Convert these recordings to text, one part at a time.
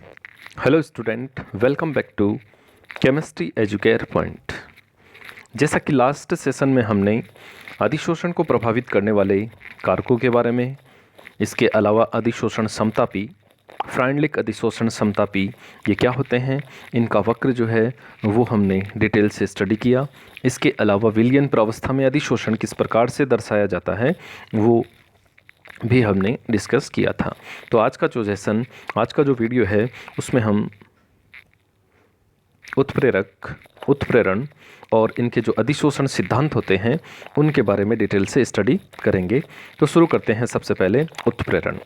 Hello student, welcome back to chemistry Educare point. जैसा कि last session में हमने अधिशोषण को प्रभावित करने वाले कारकों के बारे में, इसके अलावा अधिशोषण समतापी, फ्राइंडलिक अधिशोषण समतापी ये क्या होते हैं, इनका वक्र जो है वो हमने डिटेल से स्टडी किया। इसके अलावा विलियन प्रावस्था में अधिशोषण किस प्रकार से दर्शाया जाता है वो भी हमने डिस्कस किया था। तो आज का जो सेशन, आज का जो वीडियो है उसमें हम उत्प्रेरक, उत्प्रेरण और इनके जो अधिशोषण सिद्धांत होते हैं उनके बारे में डिटेल से स्टडी करेंगे। तो शुरू करते हैं सबसे पहले उत्प्रेरण।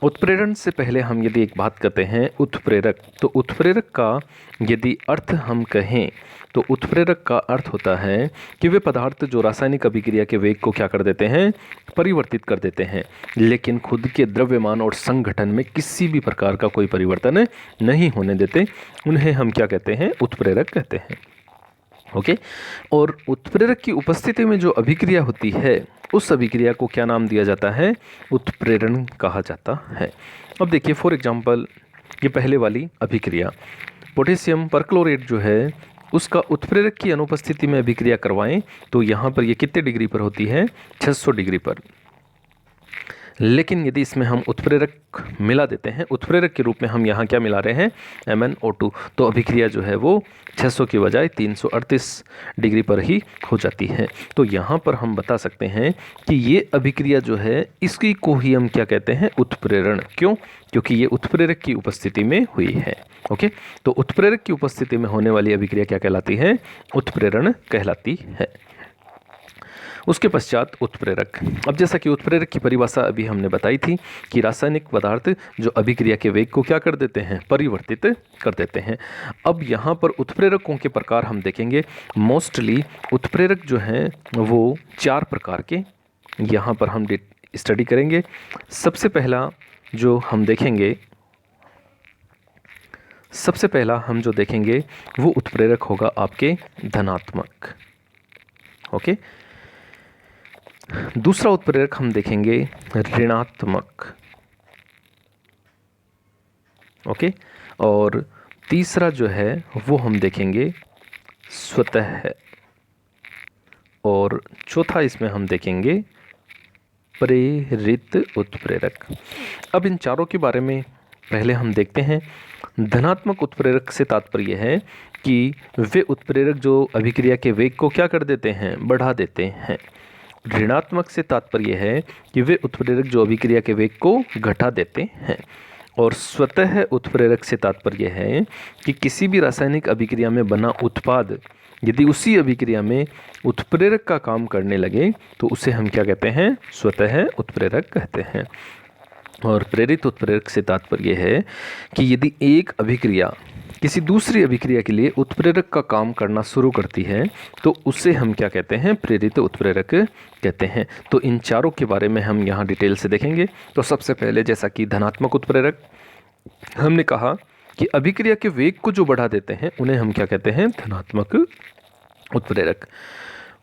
उत्प्रेरण से पहले हम यदि एक बात करते हैं उत्प्रेरक, तो उत्प्रेरक का यदि अर्थ हम कहें तो उत्प्रेरक का अर्थ होता है कि वे पदार्थ जो रासायनिक अभिक्रिया के वेग को क्या कर देते हैं, परिवर्तित कर देते हैं, लेकिन खुद के द्रव्यमान और संघटन में किसी भी प्रकार का कोई परिवर्तन नहीं होने देते, उन्हें हम क्या कहते हैं, उत्प्रेरक कहते हैं। ओके। और उत्प्रेरक की उपस्थिति में जो अभिक्रिया होती है उस अभिक्रिया को क्या नाम दिया जाता है, उत्प्रेरण कहा जाता है। अब देखिए फॉर एग्जांपल ये पहले वाली अभिक्रिया, पोटेशियम परक्लोरेट जो है उसका उत्प्रेरक की अनुपस्थिति में अभिक्रिया करवाएं तो यहाँ पर ये कितने डिग्री पर होती है, 600 डिग्री पर। लेकिन यदि इसमें हम उत्प्रेरक मिला देते हैं, उत्प्रेरक के रूप में हम यहाँ क्या मिला रहे हैं, MnO2, तो अभिक्रिया जो है वो 600 की बजाय 338 डिग्री पर ही हो जाती है। तो यहाँ पर हम बता सकते हैं कि ये अभिक्रिया जो है इसकी को ही हम क्या कहते हैं, उत्प्रेरण। क्यों? क्योंकि ये उत्प्रेरक की उपस्थिति में हुई है। ओके, तो उत्प्रेरक की उपस्थिति में होने वाली अभिक्रिया क्या कहलाती है, उत्प्रेरण कहलाती है। उसके पश्चात उत्प्रेरक। अब जैसा कि उत्प्रेरक की परिभाषा अभी हमने बताई थी कि रासायनिक पदार्थ जो अभिक्रिया के वेग को क्या कर देते हैं, परिवर्तित कर देते हैं। अब यहाँ पर उत्प्रेरकों के प्रकार हम देखेंगे। मोस्टली उत्प्रेरक जो हैं वो 4 प्रकार के यहाँ पर हम स्टडी करेंगे। सबसे पहला जो हम देखेंगे, सबसे पहला हम जो देखेंगे वो उत्प्रेरक होगा आपके धनात्मक। ओके। दूसरा उत्प्रेरक हम देखेंगे ऋणात्मक। ओके। और तीसरा जो है वो हम देखेंगे स्वतः है। और चौथा इसमें हम देखेंगे प्रेरित उत्प्रेरक। अब इन चारों के बारे में पहले हम देखते हैं। धनात्मक उत्प्रेरक से तात्पर्य है कि वे उत्प्रेरक जो अभिक्रिया के वेग को क्या कर देते हैं, बढ़ा देते हैं। ऋणात्मक से तात्पर्य है कि वे उत्प्रेरक जो अभिक्रिया के वेग को घटा देते हैं। और स्वतः उत्प्रेरक से तात्पर्य है कि किसी भी रासायनिक अभिक्रिया में बना उत्पाद यदि उसी अभिक्रिया में उत्प्रेरक का काम करने लगे तो उसे हम क्या कहते हैं, स्वतः उत्प्रेरक कहते हैं। और प्रेरित उत्प्रेरक से तात्पर्य है कि यदि एक अभिक्रिया किसी दूसरी अभिक्रिया के लिए उत्प्रेरक का काम करना शुरू करती है तो उसे हम क्या कहते हैं, प्रेरित उत्प्रेरक कहते हैं। तो इन चारों के बारे में हम यहाँ डिटेल से देखेंगे। तो सबसे पहले जैसा कि धनात्मक उत्प्रेरक, हमने कहा कि अभिक्रिया के वेग को जो बढ़ा देते हैं उन्हें हम क्या कहते हैं, धनात्मक उत्प्रेरक।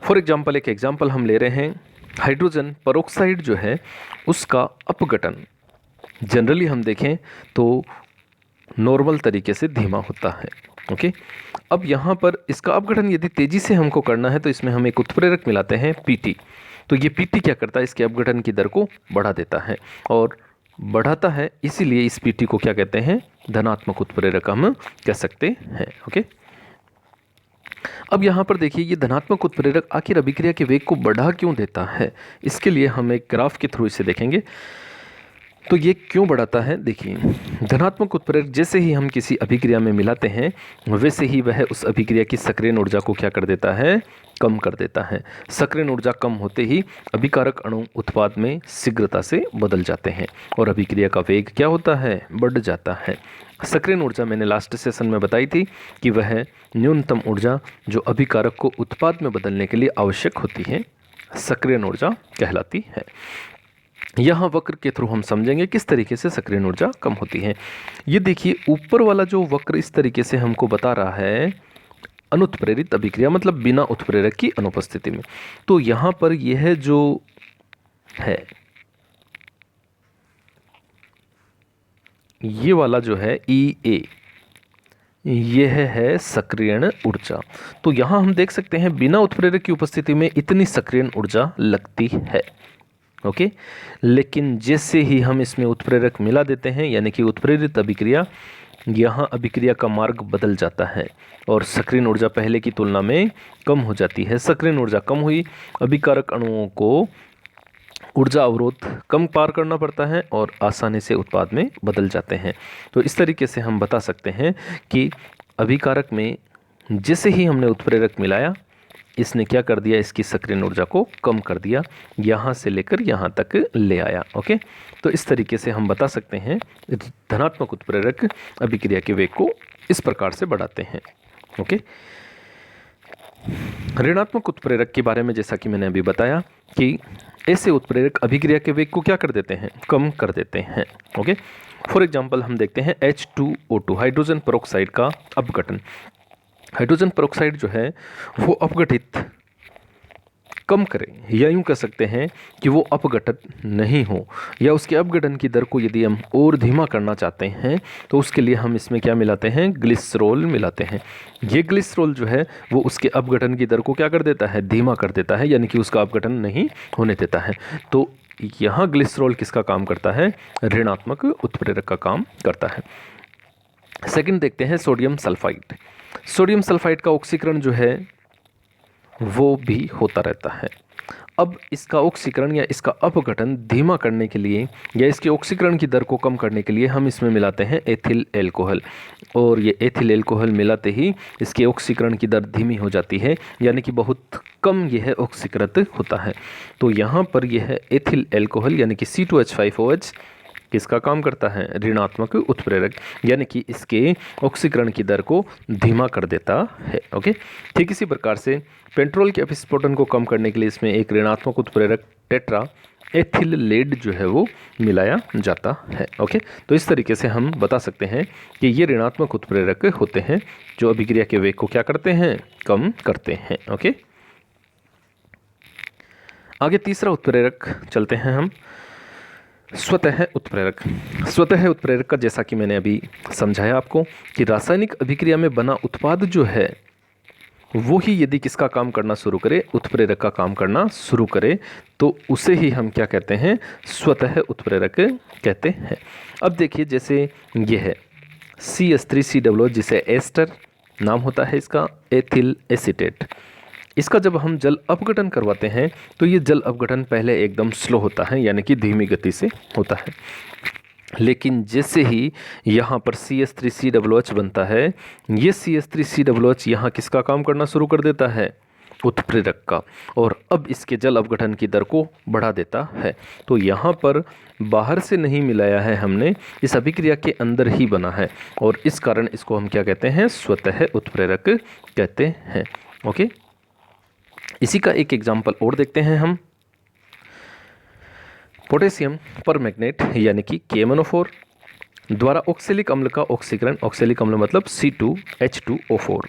फॉर एग्जाम्पल एक एग्जाम्पल हम ले रहे हैं, हाइड्रोजन परऑक्साइड जो है उसका अपघटन जनरली हम देखें तो नॉर्मल तरीके से धीमा होता है। ओके। अब यहाँ पर इसका अपघटन यदि तेज़ी से हमको करना है तो इसमें हम एक उत्प्रेरक मिलाते हैं Pt। तो ये Pt क्या करता है, इसके अपघटन की दर को बढ़ा देता है और बढ़ाता है, इसीलिए इस Pt को क्या कहते हैं, धनात्मक उत्प्रेरक हम कह सकते हैं। ओके। अब यहाँ पर देखिए ये धनात्मक उत्प्रेरक आखिर अभिक्रिया के वेग को बढ़ा क्यों देता है, इसके लिए हम एक ग्राफ के थ्रू इसे देखेंगे। तो ये क्यों बढ़ाता है, देखिए धनात्मक उत्प्रेरक जैसे ही हम किसी अभिक्रिया में मिलाते हैं वैसे ही वह उस अभिक्रिया की सक्रियण ऊर्जा को क्या कर देता है, कम कर देता है। सक्रियण ऊर्जा कम होते ही अभिकारक अणु उत्पाद में शीघ्रता से बदल जाते हैं और अभिक्रिया का वेग क्या होता है, बढ़ जाता है। सक्रियण ऊर्जा मैंने लास्ट सेशन में बताई थी कि वह न्यूनतम ऊर्जा जो अभिकारक को उत्पाद में बदलने के लिए आवश्यक होती है, सक्रियण ऊर्जा कहलाती है। यहाँ वक्र के थ्रू हम समझेंगे किस तरीके से सक्रियण ऊर्जा कम होती है। ये देखिए ऊपर वाला जो वक्र इस तरीके से हमको बता रहा है अनुत्प्रेरित अभिक्रिया, मतलब बिना उत्प्रेरक की अनुपस्थिति में। तो यहाँ पर यह जो है ये वाला जो है E यह है सक्रियण ऊर्जा। तो यहाँ हम देख सकते हैं बिना उत्प्रेरक की उपस्थिति में इतनी सक्रियण ऊर्जा लगती है। ओके, लेकिन जैसे ही हम इसमें उत्प्रेरक मिला देते हैं यानी कि उत्प्रेरित अभिक्रिया, यहाँ अभिक्रिया का मार्ग बदल जाता है और सक्रियण ऊर्जा पहले की तुलना में कम हो जाती है। सक्रियण ऊर्जा कम हुई, अभिकारक अणुओं को ऊर्जा अवरोध कम पार करना पड़ता है और आसानी से उत्पाद में बदल जाते हैं। तो इस तरीके से हम बता सकते हैं कि अभिकारक में जैसे ही हमने उत्प्रेरक मिलाया, इसने क्या कर दिया, इसकी सक्रियण ऊर्जा को कम कर दिया, यहाँ से लेकर यहाँ तक ले आया। ओके, तो इस तरीके से हम बता सकते हैं धनात्मक उत्प्रेरक अभिक्रिया के वेग को इस प्रकार से बढ़ाते हैं। ओके, ऋणात्मक उत्प्रेरक के बारे में जैसा कि मैंने अभी बताया कि ऐसे उत्प्रेरक अभिक्रिया के वेग को क्या कर देते हैं, कम कर देते हैं। ओके, फॉर एग्जांपल हम देखते हैं H2O2 हाइड्रोजन पेरोक्साइड का अपघटन। हाइड्रोजन पेरोक्साइड जो है वो अपघटित कम करें, या यूँ कह सकते हैं कि वो अपघटन नहीं हो, या उसके अपघटन की दर को यदि हम और धीमा करना चाहते हैं तो उसके लिए हम इसमें क्या मिलाते हैं, ग्लिसरॉल मिलाते हैं। ये ग्लिसरॉल जो है वो उसके अपघटन की दर को क्या कर देता है, धीमा कर देता है, यानी कि उसका अपघटन नहीं होने देता है। तो यहाँ ग्लिसरॉल किसका काम करता है, ऋणात्मक उत्प्रेरक का काम करता है। सेकंड देखते हैं सोडियम सल्फाइड। सोडियम सल्फाइड का ऑक्सीकरण जो है वो भी होता रहता है। अब इसका ऑक्सीकरण या इसका अपघटन धीमा करने के लिए या इसके ऑक्सीकरण की दर को कम करने के लिए हम इसमें मिलाते हैं एथिल एल्कोहल, और ये एथिल एल्कोहल मिलाते ही इसके ऑक्सीकरण की दर धीमी हो जाती है, यानी कि बहुत कम यह ऑक्सीकृत होता है। तो यहाँ पर यह एथिल एल्कोहल यानी कि C2H5OH किसका काम करता है, ऋणात्मक उत्प्रेरक, यानी कि इसके ऑक्सीकरण की दर को धीमा कर देता है। ओके, ठीक इसी प्रकार से पेट्रोल के अपस्फोटन को कम करने के लिए इसमें एक ऋणात्मक उत्प्रेरक टेट्रा एथिल लेड जो है वो मिलाया जाता है। ओके, तो इस तरीके से हम बता सकते हैं कि ये ऋणात्मक उत्प्रेरक होते हैं जो अभिक्रिया के वेग को क्या करते हैं, कम करते हैं। ओके, आगे तीसरा उत्प्रेरक चलते हैं हम, स्वतः उत्प्रेरक। स्वतः उत्प्रेरक का जैसा कि मैंने अभी समझाया आपको कि रासायनिक अभिक्रिया में बना उत्पाद जो है वो ही यदि किसका काम करना शुरू करे, उत्प्रेरक का काम करना शुरू करे, तो उसे ही हम क्या कहते हैं, स्वतः उत्प्रेरक कहते हैं। अब देखिए जैसे ये है CH3COO जिसे एस्टर नाम होता है इसका, एथिल एसीटेट। इसका जब हम जल अपघटन करवाते हैं तो ये जल अपघटन पहले एकदम स्लो होता है, यानी कि धीमी गति से होता है, लेकिन जैसे ही यहाँ पर CH3COOH बनता है, ये CH3COOH यहाँ किसका काम करना शुरू कर देता है, उत्प्रेरक का, और अब इसके जल अपघटन की दर को बढ़ा देता है। तो यहाँ पर बाहर से नहीं मिलाया है हमने, इस अभिक्रिया के अंदर ही बना है, और इस कारण इसको हम क्या कहते हैं, स्वतः उत्प्रेरक कहते हैं। ओके, इसी का एक एग्जाम्पल और देखते हैं हम, पोटेशियम परमैंगनेट यानी कि KMnO4 द्वारा ऑक्सैलिक अम्ल का ऑक्सीकरण, ऑक्सैलिक अम्ल मतलब C2H2O4।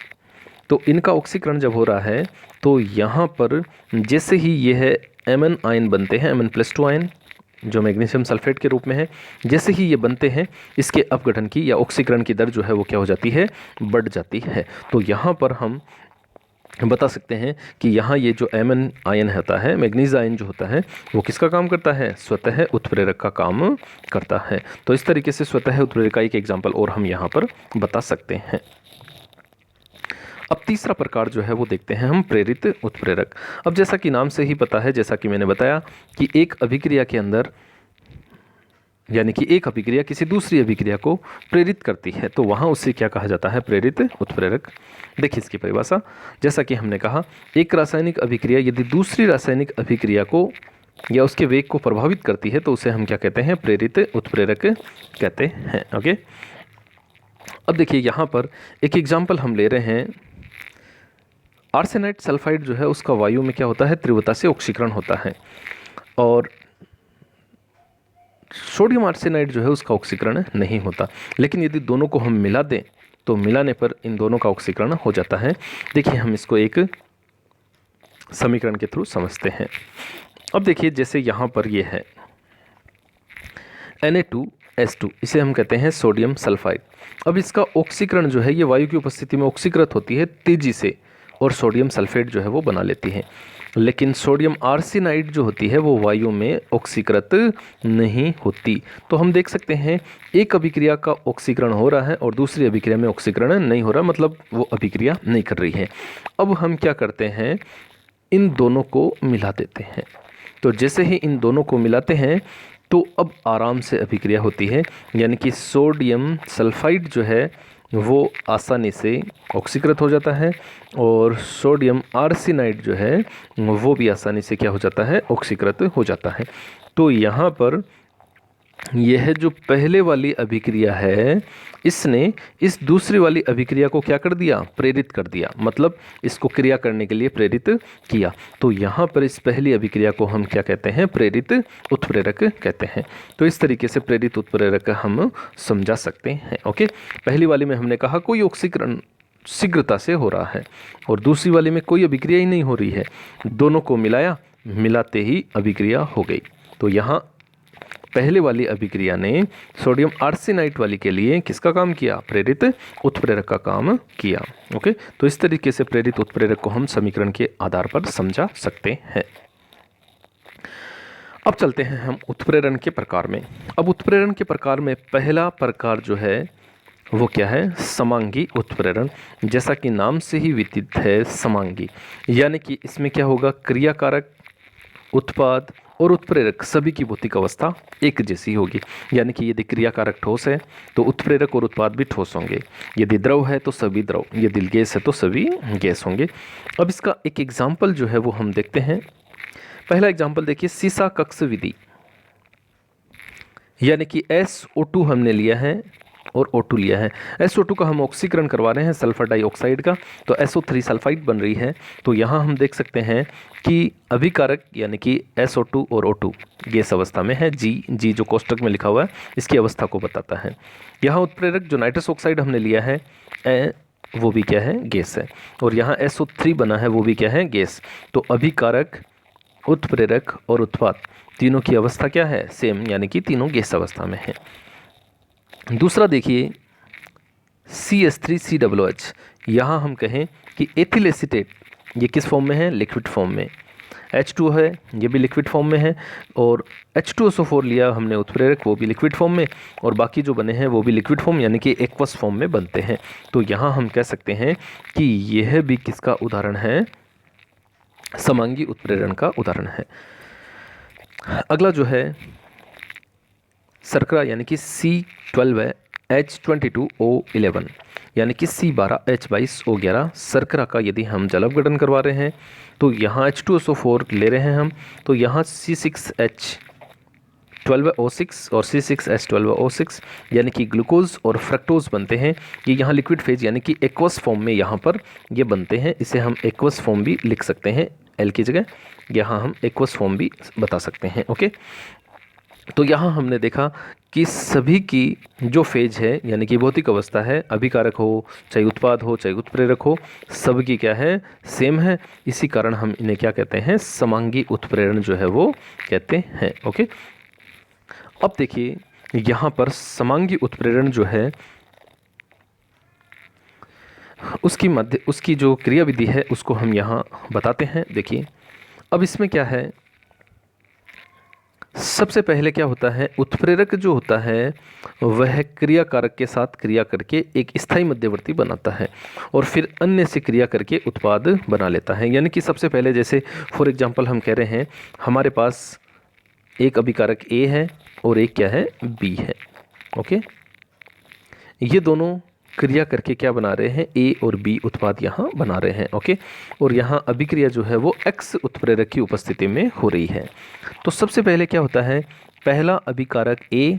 तो इनका ऑक्सीकरण जब हो रहा है तो यहाँ पर जैसे ही यह Mn आयन बनते हैं, Mn+2 आयन जो मैग्नीशियम सल्फेट के रूप में है, जैसे ही ये बनते हैं इसके अपघटन की या ऑक्सीकरण की दर जो है वो क्या हो जाती है, बढ़ जाती है। तो यहाँ पर हम बता सकते हैं कि यहाँ ये जो Mn आयन होता है, मैग्नीज आयन जो होता है वो किसका काम करता है, स्वतः उत्प्रेरक का काम करता है। तो इस तरीके से स्वतः उत्प्रेरक का एक एग्जाम्पल और हम यहाँ पर बता सकते हैं। अब तीसरा प्रकार जो है वो देखते हैं हम, प्रेरित उत्प्रेरक। अब जैसा कि नाम से ही पता है, जैसा कि मैंने बताया कि एक अभिक्रिया के अंदर यानी कि एक अभिक्रिया किसी दूसरी अभिक्रिया को प्रेरित करती है, तो वहाँ उससे क्या कहा जाता है, प्रेरित उत्प्रेरक। देखिए इसकी परिभाषा, जैसा कि हमने कहा, एक रासायनिक अभिक्रिया यदि दूसरी रासायनिक अभिक्रिया को या उसके वेग को प्रभावित करती है तो उसे हम क्या कहते हैं, प्रेरित उत्प्रेरक कहते हैं। ओके, अब देखिए यहाँ पर एक एग्जाम्पल हम ले रहे हैं, आर्सेनाइट सल्फाइड जो है उसका वायु में क्या होता है, तीव्रता से ऑक्सीकरण होता है, और सोडियम आर्सेनाइड जो है उसका ऑक्सीकरण नहीं होता। लेकिन यदि दोनों को हम मिला दें तो मिलाने पर इन दोनों का ऑक्सीकरण हो जाता है। देखिए हम इसको एक समीकरण के थ्रू समझते हैं। अब देखिए जैसे यहाँ पर ये है Na2 H2, इसे हम कहते हैं सोडियम सल्फाइड। अब इसका ऑक्सीकरण जो है ये वायु की उपस्थिति में ऑक्सीकृत होती है तेजी से और सोडियम सल्फेट जो है वो बना लेती है। लेकिन सोडियम आर्सेनाइड जो होती है वो वायु में ऑक्सीकृत नहीं होती। तो हम देख सकते हैं एक अभिक्रिया का ऑक्सीकरण हो रहा है और दूसरी अभिक्रिया में ऑक्सीकरण नहीं हो रहा, मतलब वो अभिक्रिया नहीं कर रही है। अब हम क्या करते हैं, इन दोनों को मिला देते हैं। तो जैसे ही इन दोनों को मिलाते हैं तो अब आराम से अभिक्रिया होती है, यानी कि सोडियम सल्फाइड जो है वो आसानी से ऑक्सीकृत हो जाता है और सोडियम आर्सेनाइड जो है वो भी आसानी से क्या हो जाता है, ऑक्सीकृत हो जाता है। तो यहाँ पर यह जो पहले वाली अभिक्रिया है इसने इस दूसरी वाली अभिक्रिया को क्या कर दिया, प्रेरित कर दिया, मतलब इसको क्रिया करने के लिए प्रेरित किया। तो यहाँ पर इस पहली अभिक्रिया को हम क्या कहते हैं, प्रेरित उत्प्रेरक कहते हैं। तो इस तरीके से प्रेरित उत्प्रेरक हम समझा सकते हैं। ओके, पहली वाली में हमने कहा कोई ऑक्सीकरण शीघ्रता से हो रहा है और दूसरी वाली में कोई अभिक्रिया ही नहीं हो रही है, दोनों को मिलाया, मिलाते ही अभिक्रिया हो गई। तो यहाँ पहले वाली अभिक्रिया ने सोडियम आर्सेनाइड वाली के लिए किसका काम किया, प्रेरित उत्प्रेरक का काम किया। ओके, तो इस तरीके से प्रेरित उत्प्रेरक को हम समीकरण के आधार पर समझा सकते हैं। अब चलते हैं हम उत्प्रेरण के प्रकार में। अब उत्प्रेरण के प्रकार में पहला प्रकार जो है वो क्या है, समांगी उत्प्रेरण। जैसा कि नाम से ही विदित है समांगी, यानी कि इसमें क्या होगा, क्रियाकारक, उत्पाद और उत्प्रेरक सभी की भौतिक अवस्था एक जैसी होगी। यानी कि यदि क्रियाकारक ठोस है तो उत्प्रेरक और उत्पाद भी ठोस होंगे, यदि द्रव है तो सभी द्रव, यदि गैस है तो सभी गैस होंगे। अब इसका एक एग्जाम्पल जो है वो हम देखते हैं। पहला एग्जाम्पल देखिए, सीसा कक्ष विधि, यानी कि SO2 हमने लिया है और O2 लिया है। SO2 का हम ऑक्सीकरण करवा रहे हैं सल्फर डाइऑक्साइड का, तो SO3 सल्फाइड बन रही है। तो यहाँ हम देख सकते हैं कि अभिकारक यानी कि SO2 और O2 गैस अवस्था में है। जी जो कोष्टक में लिखा हुआ है इसकी अवस्था को बताता है। यहाँ उत्प्रेरक जो नाइट्रस ऑक्साइड हमने लिया है वो भी क्या है, गैस है। और यहाँ SO3 बना है वो भी क्या है, गैस। तो अभिकारक, उत्प्रेरक और उत्पाद तीनों की अवस्था क्या है, सेम, यानी कि तीनों गैस अवस्था में है। दूसरा देखिए CH3COOH, यहाँ हम कहें कि एथिल एसीटेट, ये किस फॉर्म में है, लिक्विड फॉर्म में। H2 है, ये भी लिक्विड फॉर्म में है। और H2SO4 लिया हमने उत्प्रेरक, वो भी लिक्विड फॉर्म में, और बाकी जो बने हैं वो भी लिक्विड फॉर्म यानी कि एक्वस फॉर्म में बनते हैं। तो यहाँ हम कह सकते हैं कि यह भी किसका उदाहरण है, समांगी उत्प्रेरण का उदाहरण है। अगला जो है शर्करा, यानी कि C12H22O11, यानी कि C12H22O11 शर्करा का यदि हम जल अपघटन करवा रहे हैं तो यहाँ H2SO4 ले रहे हैं हम, तो यहाँ C6H12O6 और C6H12O6 यानी कि ग्लूकोज और फ्रक्टोज बनते हैं। ये यहाँ लिक्विड फेज यानी कि एक्वस फॉर्म में यहाँ पर ये बनते हैं। इसे हम एक्वस फॉर्म भी लिख सकते हैं, एल की जगह यहाँ हम एक्वस फॉर्म भी बता सकते हैं। ओके, तो यहाँ हमने देखा कि सभी की जो फेज है यानी कि भौतिक अवस्था है, अभिकारक हो चाहे उत्पाद हो चाहे उत्प्रेरक हो, सब की क्या है, सेम है। इसी कारण हम इन्हें क्या कहते हैं, समांगी उत्प्रेरण जो है वो कहते हैं। ओके, अब देखिए यहाँ पर समांगी उत्प्रेरण जो है उसकी जो क्रिया विधि है उसको हम यहाँ बताते हैं। देखिए अब इसमें क्या है, सबसे पहले क्या होता है, उत्प्रेरक जो होता है वह क्रियाकारक के साथ क्रिया करके एक स्थायी मध्यवर्ती बनाता है और फिर अन्य से क्रिया करके उत्पाद बना लेता है। यानी कि सबसे पहले जैसे फॉर एग्जांपल हम कह रहे हैं हमारे पास एक अभिकारक A है और एक क्या है, B है। ओके, ये दोनों क्रिया करके क्या बना रहे हैं, A और B उत्पाद यहाँ बना रहे हैं। ओके, और यहाँ अभिक्रिया जो है वो X उत्प्रेरक की उपस्थिति में हो रही है। तो सबसे पहले क्या होता है, पहला अभिकारक A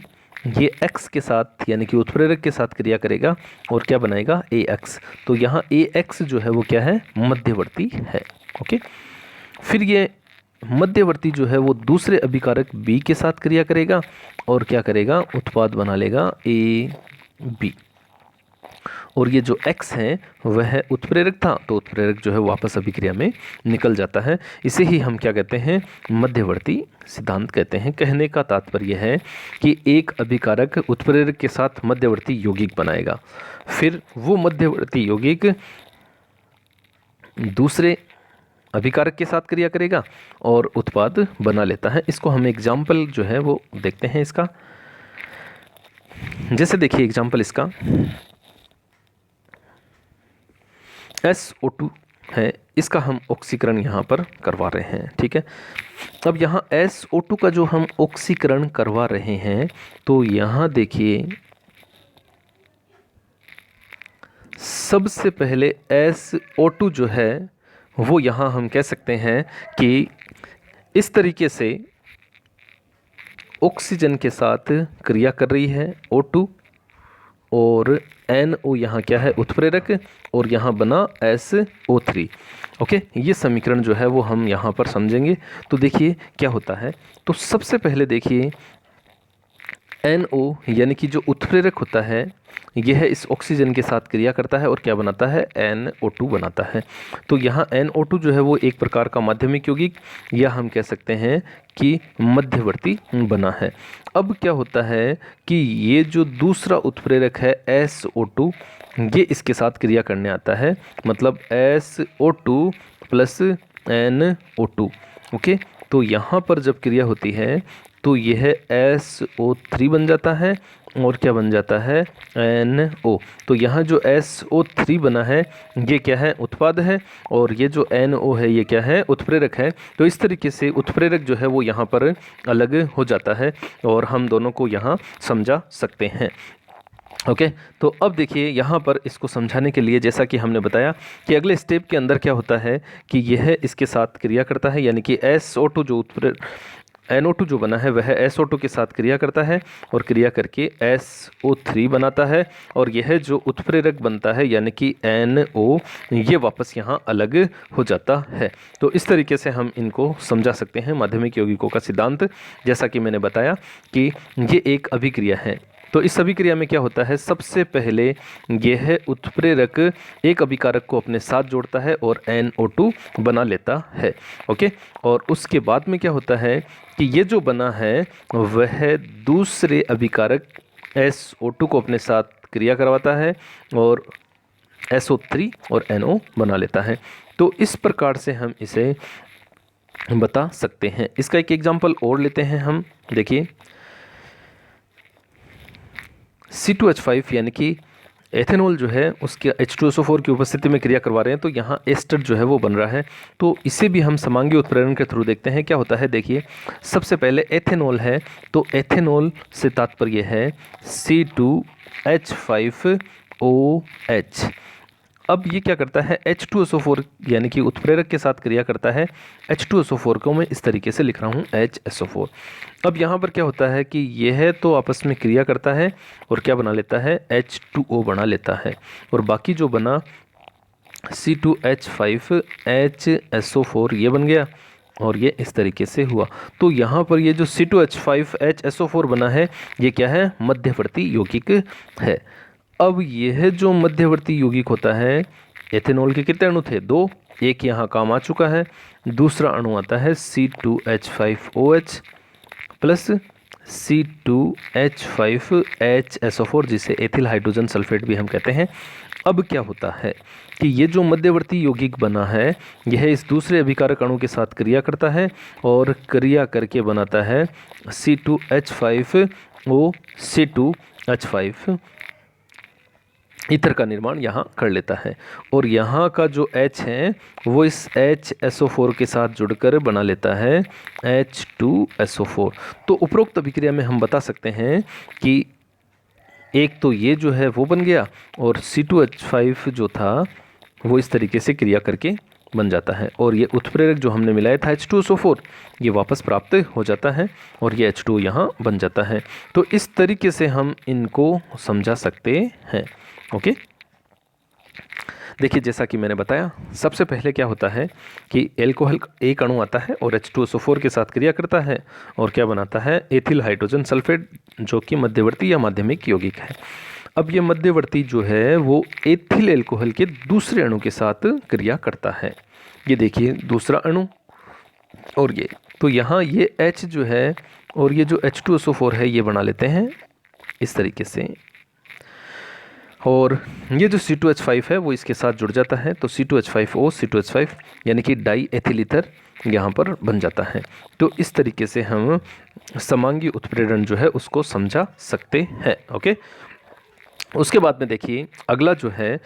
ये X के साथ यानी कि उत्प्रेरक के साथ क्रिया करेगा और क्या बनाएगा, AX। तो यहाँ AX जो है वो क्या है, मध्यवर्ती है। ओके, फिर ये मध्यवर्ती जो है वो दूसरे अभिकारक B के साथ क्रिया करेगा और क्या करेगा, उत्पाद बना लेगा AB। और ये जो X है वह उत्प्रेरक था, तो उत्प्रेरक जो है वापस अभिक्रिया में निकल जाता है। इसे ही हम क्या कहते हैं, मध्यवर्ती सिद्धांत कहते हैं। कहने का तात्पर्य है कि एक अभिकारक उत्प्रेरक के साथ मध्यवर्ती यौगिक बनाएगा, फिर वो मध्यवर्ती यौगिक दूसरे अभिकारक के साथ क्रिया करेगा और उत्पाद बना लेता है। इसको हम एग्जाम्पल जो है वो देखते हैं इसका। जैसे देखिए एग्जाम्पल इसका SO2 है, इसका हम ऑक्सीकरण यहाँ पर करवा रहे हैं, ठीक है। अब यहाँ SO2 का जो हम ऑक्सीकरण करवा रहे हैं, तो यहाँ देखिए सबसे पहले SO2 जो है वो यहाँ हम कह सकते हैं कि इस तरीके से ऑक्सीजन के साथ क्रिया कर रही है O2, और NO यहाँ क्या है, उत्प्रेरक, और यहाँ बना SO3। ओके, ये समीकरण जो है वो हम यहाँ पर समझेंगे। तो देखिए क्या होता है, तो सबसे पहले देखिए NO यानी कि जो उत्प्रेरक होता है यह इस ऑक्सीजन के साथ क्रिया करता है और क्या बनाता है, NO2 बनाता है। तो यहाँ NO2 जो है वो एक प्रकार का माध्यमिक यौगिक या हम कह सकते हैं कि मध्यवर्ती बना है। अब क्या होता है कि ये जो दूसरा उत्प्रेरक है SO2, ये इसके साथ क्रिया करने आता है, मतलब SO2 प्लस NO2। ओके, तो यहाँ पर जब क्रिया होती है तो यह SO3 बन जाता है और क्या बन जाता है, NO। तो यहाँ जो SO3 बना है ये क्या है, उत्पाद है, और ये जो NO है ये क्या है, उत्प्रेरक है। तो इस तरीके से उत्प्रेरक जो है वो यहाँ पर अलग हो जाता है और हम दोनों को यहाँ समझा सकते हैं। ओके, तो अब देखिए यहाँ पर इसको समझाने के लिए जैसा कि हमने बताया कि अगले स्टेप के अंदर क्या होता है कि यह इसके साथ क्रिया करता है, यानी कि SO2 जो NO2 जो बना है वह SO2 के साथ क्रिया करता है और क्रिया करके SO3 बनाता है, और यह जो उत्प्रेरक बनता है यानी कि NO, ये वापस यहाँ अलग हो जाता है। तो इस तरीके से हम इनको समझा सकते हैं माध्यमिक यौगिकों का सिद्धांत। जैसा कि मैंने बताया कि ये एक अभिक्रिया है, तो इस अभिक्रिया में क्या होता है, सबसे पहले यह उत्प्रेरक एक अभिकारक को अपने साथ जोड़ता है और NO2 बना लेता है। ओके, और उसके बाद में क्या होता है कि ये जो बना है वह दूसरे अभिकारक SO2 को अपने साथ क्रिया करवाता है और SO3 और NO बना लेता है। तो इस प्रकार से हम इसे बता सकते हैं। इसका एक एग्जाम्पल और लेते हैं हम। देखिए C2H5 यानी कि एथेनॉल जो है उसके H2SO4 की उपस्थिति में क्रिया करवा रहे हैं, तो यहाँ एस्टर जो है वो बन रहा है। तो इसे भी हम समांगी उत्प्रेरण के थ्रू देखते हैं क्या होता है। देखिए सबसे पहले एथेनॉल है, तो एथेनॉल से तात्पर्य है C2H5OH। अब ये क्या करता है, H2SO4 यानी कि उत्प्रेरक के साथ क्रिया करता है। H2SO4 को मैं इस तरीके से लिख रहा हूँ HSO4। अब यहाँ पर क्या होता है कि यह तो आपस में क्रिया करता है और क्या बना लेता है, H2O बना लेता है, और बाकी जो बना C2H5HSO4 ये बन गया और ये इस तरीके से हुआ। तो यहाँ पर ये जो C2H5HSO4 बना है ये क्या है, मध्यवर्ती यौगिक है। अब यह जो मध्यवर्ती यौगिक होता है, एथेनॉल के कितने अणु थे, 2, एक यहाँ काम आ चुका है, दूसरा अणु आता है C2H5OH प्लस C2H5HSO4 जिसे एथिल हाइड्रोजन सल्फेट भी हम कहते हैं। अब क्या होता है कि ये जो मध्यवर्ती यौगिक बना है यह इस दूसरे अभिकारक अणु के साथ क्रिया करता है और क्रिया करके बनाता है C2H5O C2H5 ईथर का निर्माण यहाँ कर लेता है, और यहाँ का जो H है वो इस HSO4 के साथ जुड़कर बना लेता है H2SO4। तो उपरोक्त अभिक्रिया में हम बता सकते हैं कि एक तो ये जो है वो बन गया और C2H5 जो था वो इस तरीके से क्रिया करके बन जाता है, और ये उत्प्रेरक जो हमने मिलाया था H2SO4 ये वापस प्राप्त हो जाता है और ये H2 यहाँ बन जाता है। तो इस तरीके से हम इनको समझा सकते हैं। ओके, देखिए जैसा कि मैंने बताया सबसे पहले क्या होता है कि एल्कोहल एक अणु आता है और H2SO4 के साथ क्रिया करता है और क्या बनाता है, एथिल हाइड्रोजन सल्फेट, जो कि मध्यवर्ती या माध्यमिक यौगिक है। अब ये मध्यवर्ती जो है वो एथिल एल्कोहल के दूसरे अणु के साथ क्रिया करता है। ये देखिए दूसरा अणु और ये, तो यहाँ ये H जो है और ये जो H2SO4 है ये बना लेते हैं इस तरीके से, और ये जो C2H5 है वो इसके साथ जुड़ जाता है, तो C2H5O C2H5 यानी कि डाई एथिल ईथर यहाँ पर बन जाता है। तो इस तरीके से हम समांगी उत्प्रेरण जो है उसको समझा सकते हैं। ओके, उसके बाद में देखिए अगला जो है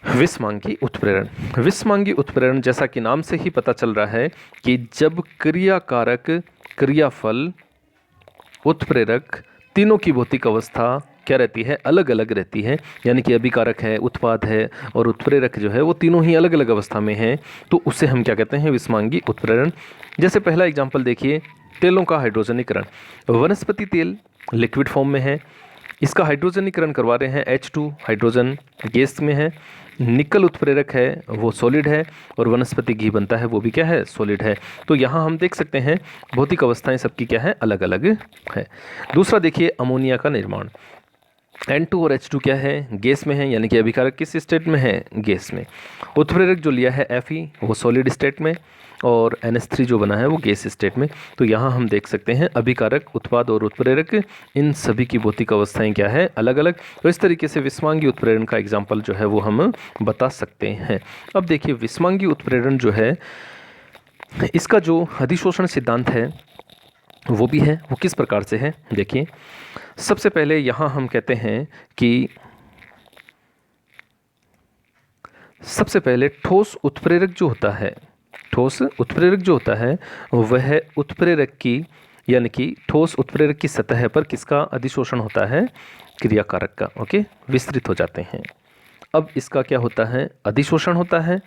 विषमांगी उत्प्रेरण। विषमांगी उत्प्रेरण जैसा कि नाम से ही पता चल रहा है कि जब क्रियाकारक, क्रियाफल, उत्प्रेरक तीनों की भौतिक अवस्था क्या रहती है, अलग अलग रहती है। यानी कि अभिकारक है, उत्पाद है और उत्प्रेरक जो है वो तीनों ही अलग अलग अवस्था में हैं, तो उसे हम क्या कहते हैं, विषमांगी उत्प्रेरण। जैसे पहला एग्जाम्पल देखिए, तेलों का हाइड्रोजनीकरण। वनस्पति तेल लिक्विड फॉर्म में है, इसका हाइड्रोजनीकरण करवा रहे हैं, H2 हाइड्रोजन गैस में है। निकल उत्प्रेरक है वो सॉलिड है, और वनस्पति घी बनता है वो भी क्या है, सॉलिड है। तो यहाँ हम देख सकते हैं भौतिक अवस्थाएं सबकी क्या है, अलग अलग है। दूसरा देखिए अमोनिया का निर्माण। N2 और H2 क्या है, गैस में है, यानी कि अभिकारक किस स्टेट में है, गैस में। उत्प्रेरक जो लिया है Fe वो सॉलिड स्टेट में, और NH3 जो बना है वो गैस स्टेट में। तो यहाँ हम देख सकते हैं अभिकारक, उत्पाद और उत्प्रेरक इन सभी की भौतिक अवस्थाएं क्या है, अलग अलग। तो इस तरीके से विषमांगी उत्प्रेरण का एग्जाम्पल जो है वो हम बता सकते हैं। अब देखिए विषमांगी उत्प्रेरण जो है इसका जो अधिशोषण सिद्धांत है वो भी है, वो किस प्रकार से है देखिए। सबसे पहले यहाँ हम कहते हैं कि सबसे पहले ठोस उत्प्रेरक जो होता है, ठोस उत्प्रेरक जो होता है वह उत्प्रेरक की, यानी कि ठोस उत्प्रेरक की सतह पर किसका अधिशोषण होता है, क्रियाकारक का। ओके, विस्तृत हो जाते हैं। अब इसका क्या होता है, अधिशोषण होता है,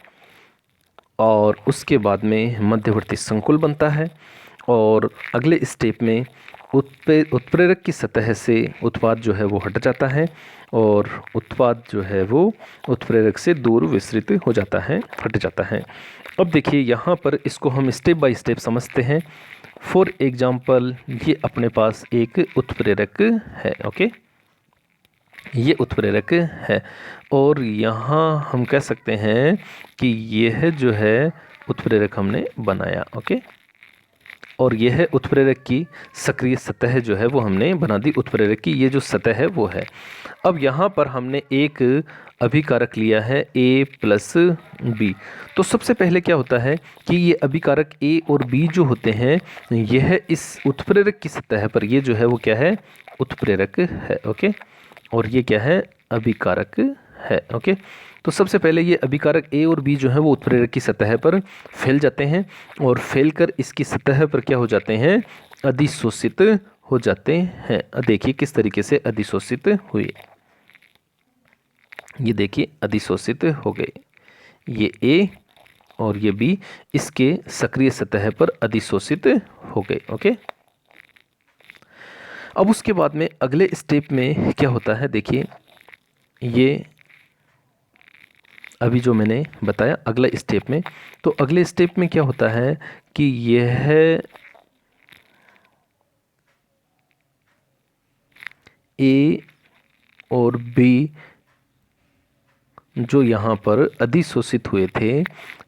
और उसके बाद में मध्यवर्ती संकुल बनता है, और अगले स्टेप में उत्प्रेरक की सतह से उत्पाद जो है वो हट जाता है, और उत्पाद जो है वो उत्प्रेरक से दूर विस्तृत हो जाता है, हट जाता है। अब देखिए यहाँ पर इसको हम स्टेप बाय स्टेप समझते हैं। फॉर एग्जांपल ये अपने पास एक उत्प्रेरक है, ओके, ये उत्प्रेरक है, और यहाँ हम कह सकते हैं कि यह जो है उत्प्रेरक हमने बनाया, ओके, और यह है उत्प्रेरक की सक्रिय सतह जो है वो हमने बना दी, उत्प्रेरक की ये जो सतह है वो है। अब यहाँ पर हमने एक अभिकारक लिया है A+B। तो सबसे पहले क्या होता है कि ये अभिकारक A और B जो होते हैं यह इस उत्प्रेरक की सतह पर, ये जो है वो क्या है, उत्प्रेरक है, ओके, और ये क्या है, अभिकारक है, ओके। तो सबसे पहले ये अभिकारक A और B जो है वो उत्प्रेरक की सतह पर फैल जाते हैं, और फैलकर इसकी सतह पर क्या हो जाते हैं, अधिशोषित हो जाते हैं। देखिए किस तरीके से अधिशोषित हुए, ये देखिए अधिशोषित हो गए, ये A और ये B इसके सक्रिय सतह पर अधिशोषित हो गए, ओके। अब उसके बाद में अगले स्टेप में क्या होता है, देखिए ये अभी जो मैंने बताया अगला स्टेप में, तो अगले स्टेप में क्या होता है कि यह A और B जो यहाँ पर अधिशोषित हुए थे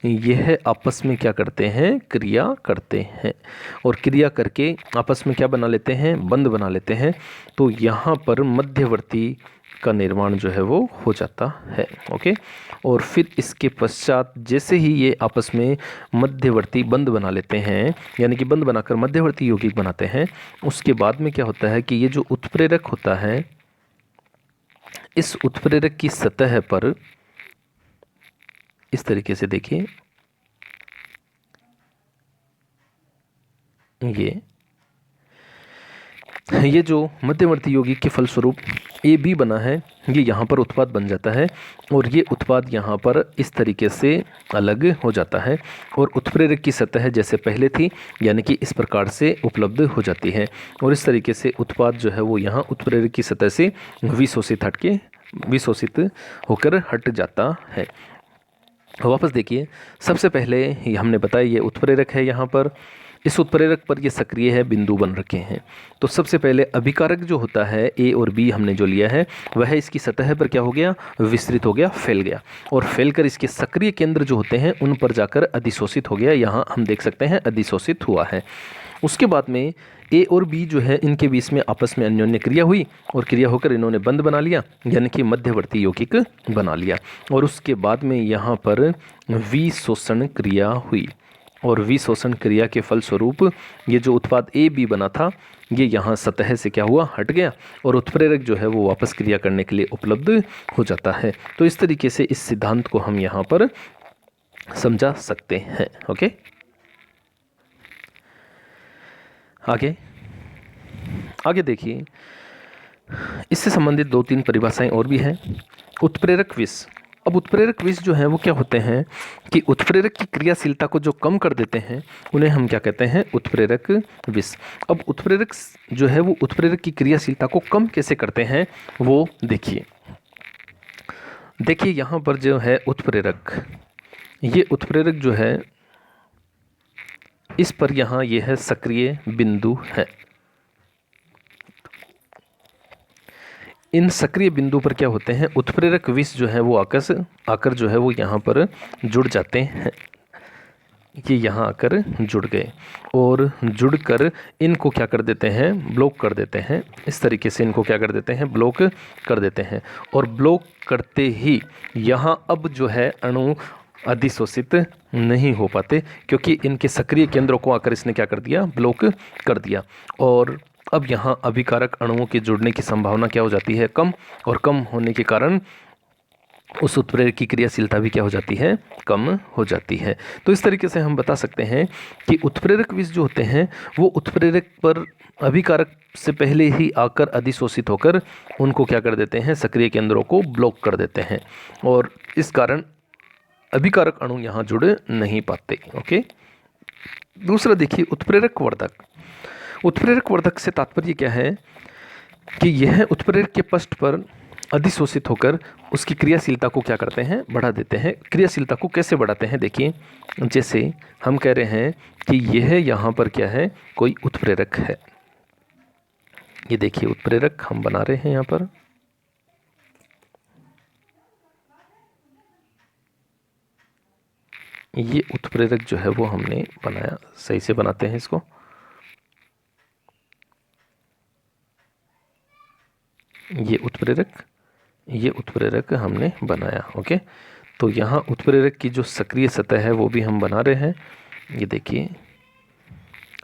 यह आपस में क्या करते हैं, क्रिया करते हैं, और क्रिया करके आपस में क्या बना लेते हैं, बंध बना लेते हैं। तो यहाँ पर मध्यवर्ती का निर्माण जो है वो हो जाता है, ओके। और फिर इसके पश्चात जैसे ही ये आपस में मध्यवर्ती बंध बना लेते हैं, यानी कि बंध बनाकर मध्यवर्ती यौगिक बनाते हैं, उसके बाद में क्या होता है कि ये जो उत्प्रेरक होता है इस उत्प्रेरक की सतह पर इस तरीके से देखिए, ये जो मध्यवर्ती यौगिक के फलस्वरूप AB बना है ये यहाँ पर उत्पाद बन जाता है, और ये उत्पाद यहाँ पर इस तरीके से अलग हो जाता है, और उत्प्रेरक की सतह जैसे पहले थी यानी कि इस प्रकार से उपलब्ध हो जाती है, और इस तरीके से उत्पाद जो है वो यहाँ उत्प्रेरक की सतह से विशोषित होकर हट जाता है। वापस देखिए, सबसे पहले हमने बताया ये उत्प्रेरक है यहाँ पर, इस उत्प्रेरक पर ये सक्रिय है, बिंदु बन रखे हैं। तो सबसे पहले अभिकारक जो होता है ए और बी हमने जो लिया है वह इसकी सतह पर क्या हो गया, विस्तृत हो गया, फैल गया, और फैलकर इसके सक्रिय केंद्र जो होते हैं उन पर जाकर अधिशोषित हो गया। यहाँ हम देख सकते हैं अधिशोषित हुआ है। उसके बाद में ए और बी जो है इनके बीच में आपस में अन्योन्य क्रिया हुई और क्रिया होकर इन्होंने बंध बना लिया, यानी कि मध्यवर्ती यौगिक बना लिया। और उसके बाद में यहाँ पर विशोषण क्रिया हुई और विशोषण क्रिया के फलस्वरूप ये जो उत्पाद ए बी बना था ये यहाँ सतह से क्या हुआ, हट गया, और उत्प्रेरक जो है वो वापस क्रिया करने के लिए उपलब्ध हो जाता है। तो इस तरीके से इस सिद्धांत को हम यहाँ पर समझा सकते हैं। ओके, आगे देखिए, इससे संबंधित 2-3 परिभाषाएं और भी हैं। उत्प्रेरक विष। अब उत्प्रेरक विष जो है वो क्या होते हैं कि उत्प्रेरक की क्रियाशीलता को जो कम कर देते हैं उन्हें हम क्या कहते हैं, उत्प्रेरक विष। अब उत्प्रेरक जो है वो उत्प्रेरक की क्रियाशीलता को कम कैसे करते हैं वो देखिए यहाँ पर जो है उत्प्रेरक, ये उत्प्रेरक जो है इस पर यहाँ ये है सक्रिय बिंदु है। इन सक्रिय बिंदु पर क्या होते हैं, उत्प्रेरक विष जो है वो आकर जो है वो यहाँ पर जुड़ जाते हैं। ये यहाँ आकर जुड़ गए और जुड़कर इनको क्या कर देते हैं, ब्लॉक कर देते हैं। इस तरीके से इनको क्या कर देते हैं, ब्लॉक कर देते हैं। और ब्लॉक करते ही यहाँ अब जो है अणु अधिशोषित नहीं हो पाते, क्योंकि इनके सक्रिय केंद्रों को आकर इसने क्या कर दिया, ब्लॉक कर दिया। और अब यहाँ अभिकारक अणुओं के जुड़ने की संभावना क्या हो जाती है, कम, और कम होने के कारण उस उत्प्रेरक की क्रियाशीलता भी क्या हो जाती है, कम हो जाती है। तो इस तरीके से हम बता सकते हैं कि उत्प्रेरक विष जो होते हैं वो उत्प्रेरक पर अभिकारक से पहले ही आकर अधिशोषित होकर उनको क्या कर देते हैं, सक्रिय केंद्रों को ब्लॉक कर देते हैं, और इस कारण अभिकारक अणु यहाँ जुड़ नहीं पाते। ओके, दूसरा देखिए उत्प्रेरक वर्धक। उत्प्रेरक वर्धक से तात्पर्य क्या है कि यह उत्प्रेरक के पृष्ठ पर अधिशोषित होकर उसकी क्रियाशीलता को क्या करते हैं, बढ़ा देते हैं। क्रियाशीलता को कैसे बढ़ाते हैं, देखिए जैसे हम कह रहे हैं कि यह यहाँ पर क्या है, कोई उत्प्रेरक है। ये देखिए उत्प्रेरक हम बना रहे हैं यहाँ पर, ये उत्प्रेरक जो है वो हमने बनाया, सही से बनाते हैं इसको। ये उत्प्रेरक हमने बनाया। ओके, तो यहाँ उत्प्रेरक की जो सक्रिय सतह है वो भी हम बना रहे हैं। ये देखिए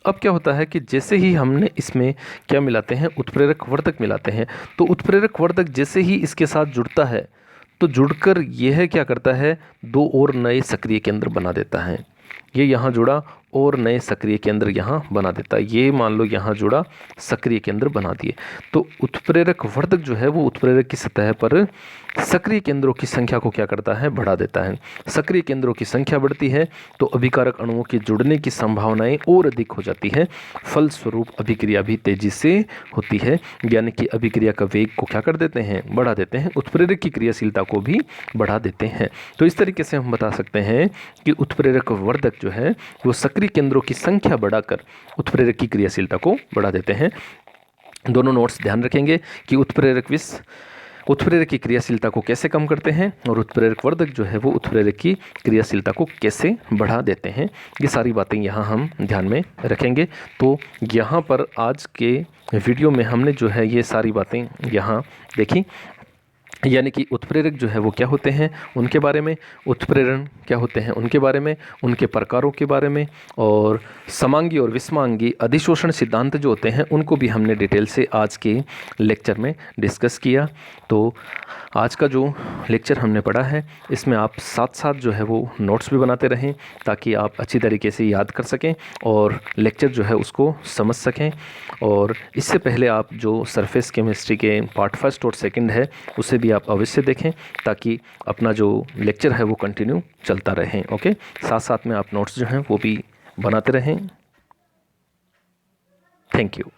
अब क्या होता है कि जैसे ही हमने इसमें क्या मिलाते हैं, उत्प्रेरक वर्धक मिलाते हैं, तो उत्प्रेरक वर्धक जैसे ही इसके साथ जुड़ता है तो जुड़कर यह क्या करता है, 2 और नए सक्रिय केंद्र बना देता है। ये यहाँ जुड़ा और नए सक्रिय केंद्र यहाँ बना देता है। ये मान लो यहाँ जुड़ा, सक्रिय केंद्र बना दिए। तो उत्प्रेरक वर्धक जो है वो उत्प्रेरक की सतह पर सक्रिय केंद्रों की संख्या को क्या करता है, बढ़ा देता है। सक्रिय केंद्रों की संख्या बढ़ती है तो अभिकारक अणुओं के जुड़ने की संभावनाएं और अधिक हो जाती है। फलस्वरूप अभिक्रिया भी तेजी से होती है, यानी कि अभिक्रिया का वेग को क्या कर देते हैं, बढ़ा देते हैं। उत्प्रेरक की क्रियाशीलता को भी बढ़ा देते हैं। तो इस तरीके से हम बता सकते हैं कि उत्प्रेरक वर्धक जो है वो सक्रिय केंद्रों की संख्या बढ़ाकर उत्प्रेरक की क्रियाशीलता को बढ़ा देते हैं। दोनों नोट्स ध्यान रखेंगे कि उत्प्रेरक विष उत्प्रेरक की क्रियाशीलता को कैसे कम करते हैं और उत्प्रेरक वर्धक जो है वो उत्प्रेरक की क्रियाशीलता को कैसे बढ़ा देते हैं। ये सारी बातें यहाँ हम ध्यान में रखेंगे। तो यहाँ पर आज के वीडियो में हमने जो है ये सारी बातें यहाँ देखी, यानी कि उत्प्रेरक जो है वो क्या होते हैं उनके बारे में, उत्प्रेरण क्या होते हैं उनके बारे में, उनके प्रकारों के बारे में, और समांगी और विषमांगी अधिशोषण सिद्धांत जो होते हैं उनको भी हमने डिटेल से आज के लेक्चर में डिस्कस किया। तो आज का जो लेक्चर हमने पढ़ा है इसमें आप साथ साथ जो है वो नोट्स भी बनाते रहें ताकि आप अच्छी तरीके से याद कर सकें और लेक्चर जो है उसको समझ सकें। और इससे पहले आप जो सरफेस केमिस्ट्री के पार्ट 1 और 2 है उसे भी आप अवश्य देखें ताकि अपना जो लेक्चर है वो कंटिन्यू चलता रहे। ओके, साथ साथ में आप नोट्स जो हैं वो भी बनाते रहें। Thank you.